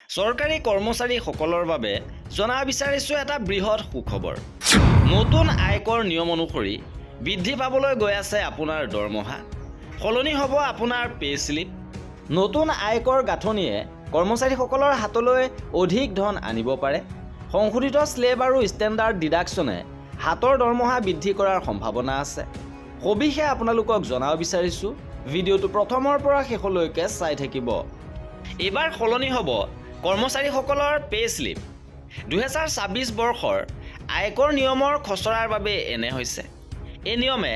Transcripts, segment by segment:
চৰকাৰী কৰ্মচাৰীসকলৰ বাবে জনাব বিচাৰিছোঁ এটা বৃহৎ সুখবৰ। নতুন আয়কৰ নিয়ম অনুসৰি বৃদ্ধি পাবলৈ গৈ আছে আপোনাৰ দৰমহা। সলনি হ'ব আপোনাৰ পে স্লিপ। নতুন আয়কৰ গাঁথনিয়ে কৰ্মচাৰীসকলৰ হাতলৈ অধিক ধন আনিব পাৰে। সংশোধিত স্লেব আৰু ষ্টেণ্ডাৰ্ড ডিডাকশ্যনে হাতৰ দৰমহা বৃদ্ধি কৰাৰ সম্ভাৱনা আছে। সবিশেষ আপোনালোকক জনাব বিচাৰিছোঁ, ভিডিঅ'টো প্ৰথমৰ পৰা শেষলৈকে চাই থাকিব। এইবাৰ সলনি হ'ব কৰ্মচাৰীসকলৰ পে স্লিপ। 2026 বৰ্ষৰ আয়কৰ নিয়মৰ খচৰাৰ বাবে এনে হৈছে। এই নিয়মে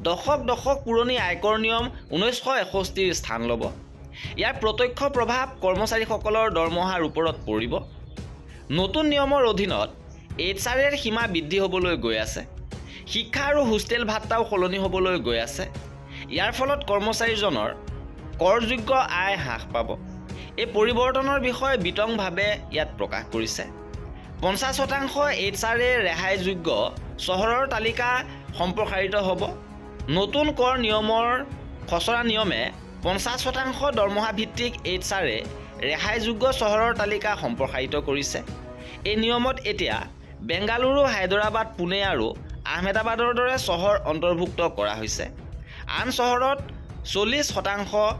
দশক পুৰণি আয়কৰ নিয়ম 1961 স্থান ল'ব। ইয়াৰ প্ৰত্যক্ষ প্ৰভাৱ কৰ্মচাৰীসকলৰ দৰমহাৰ ওপৰত পৰিব। নতুন নিয়মৰ অধীনত HRৰ সীমা বৃদ্ধি হ'বলৈ গৈ আছে। শিক্ষা আৰু হোষ্টেল ভাত্তাও সলনি হ'বলৈ গৈ আছে। ইয়াৰ ফলত কৰ্মচাৰীজনৰ কৰযোগ্য আয় হ্ৰাস পাব। এই পৰিৱৰ্তনৰ বিষয়ে বিতংভাৱে ইয়াত প্ৰকাশ কৰিছে। 50% HRA ৰেহাইযোগ্য চহৰৰ তালিকা সম্প্ৰসাৰিত হ'ব। নতুন কৰ নিয়মৰ খচৰা নিয়মে 50% দৰমহা ভিত্তিক HRA ৰেহাইযোগ্য চহৰৰ তালিকা সম্প্ৰসাৰিত কৰিছে। এই নিয়মত এতিয়া বেংগালুৰু, হায়দৰাবাদ, পুনে আৰু আহমেদাবাদৰ দৰে চহৰ অন্তৰ্ভুক্ত কৰা হৈছে। আন চহৰত 40%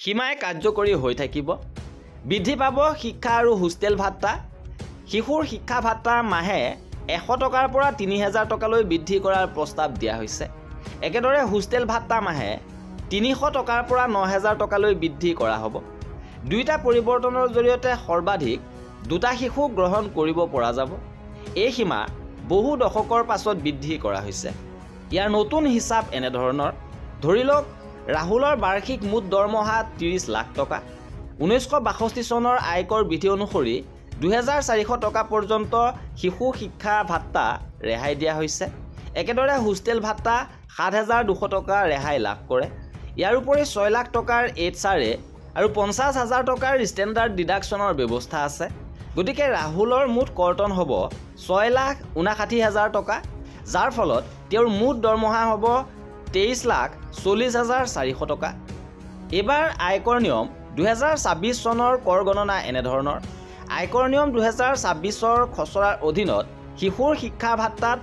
সীমাই কাৰ্যকৰী হৈ থাকিব। বৃদ্ধি পাব শিক্ষা আৰু হোষ্টেল ভাত্তা। শিশুৰ শিক্ষা ভাত্তা মাহে 100 টকাৰ পৰা 3000 টকালৈ বৃদ্ধি কৰাৰ প্ৰস্তাৱ দিয়া হৈছে। একেদৰে হোষ্টেল ভাত্তা মাহে 300 টকাৰ পৰা 9000 টকালৈ বৃদ্ধি কৰা হ'ব। দুয়োটা পৰিৱৰ্তনৰ জৰিয়তে সৰ্বাধিক 2টা শিশু গ্ৰহণ কৰিব পৰা যাব। এই সীমা বহু দশকৰ পাছত বৃদ্ধি কৰা হৈছে। ইয়াৰ নতুন হিচাপ এনেধৰণৰ। ধৰি লওক ৰাহুলৰ বাৰ্ষিক মুঠ দৰমহা 30 লাখ টকা। 1962 চনৰ আয়কৰ বিধি অনুসৰি 2400 টকা পৰ্যন্ত শিশু শিক্ষা ভাত্তা ৰেহাই দিয়া হৈছে। একেদৰে হোষ্টেল ভাত্তা 7200 টকা ৰেহাই লাভ কৰে। ইয়াৰ উপৰি 6 লাখ টকাৰ HRA আৰু 50,000 টকাৰ ষ্টেণ্ডাৰ্ড ডিডাকশ্যনৰ ব্যৱস্থা আছে। গতিকে ৰাহুলৰ মুঠ কৰ্তন হ'ব 6,59,000 টকা, যাৰ ফলত তেওঁৰ মুঠ দৰমহা হ'ব 23,40,400 টকা। এইবাৰ আয়কৰ নিয়ম 2026 চনৰ কৰ গণনা এনেধৰণৰ। আয়কৰ নিয়ম 2026ৰ খচৰাৰ অধীনত শিশুৰ শিক্ষা ভাত্তাত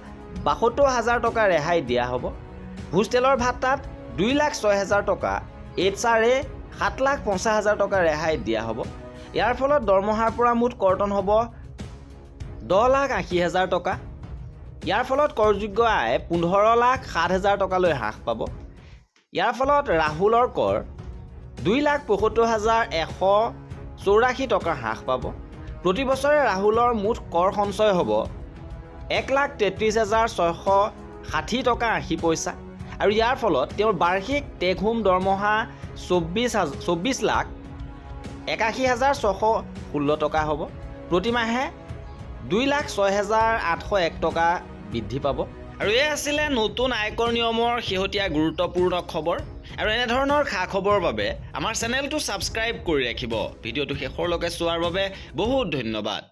72,000 টকা ৰেহাই দিয়া হ'ব। হোষ্টেলৰ ভাত্তাত 2,06,000 টকা, HRA 7,50,000 টকা ৰেহাই দিয়া হ'ব। ইয়াৰ ফলত দৰমহাৰ পৰা মুঠ কৰ্তন হ'ব 10,80,000 টকা। ইয়াৰ ফলত কৰযোগ্য আয় 15,07,000 টকালৈ হ্ৰাস পাব। ইয়াৰ ফলত ৰাহুলৰ কৰ 2,75,184 টকা হ্ৰাস পাব। প্ৰতি বছৰে ৰাহুলৰ মুঠ কৰ সঞ্চয় হ'ব 1,33,660 টকা 80 পইচা। আৰু ইয়াৰ ফলত তেওঁৰ বাৰ্ষিক টেক হোম দৰমহা 24,81,616 টকা হ'ব। প্ৰতিমাহে 2,06,801 টকা বৃদ্ধি পাব। আৰু এয়া আছিলে নতুন আয়কৰ নিয়মৰ শেহতীয়া গুৰুত্বপূৰ্ণ খবৰ। আৰু এনেধৰণৰ খা খবৰৰ বাবে আমাৰ চেনেলটো ছাবস্ক্ৰাইব কৰি ৰাখিব। ভিডিঅ'টো শেষৰলৈকে চোৱাৰ বাবে বহুত ধন্যবাদ।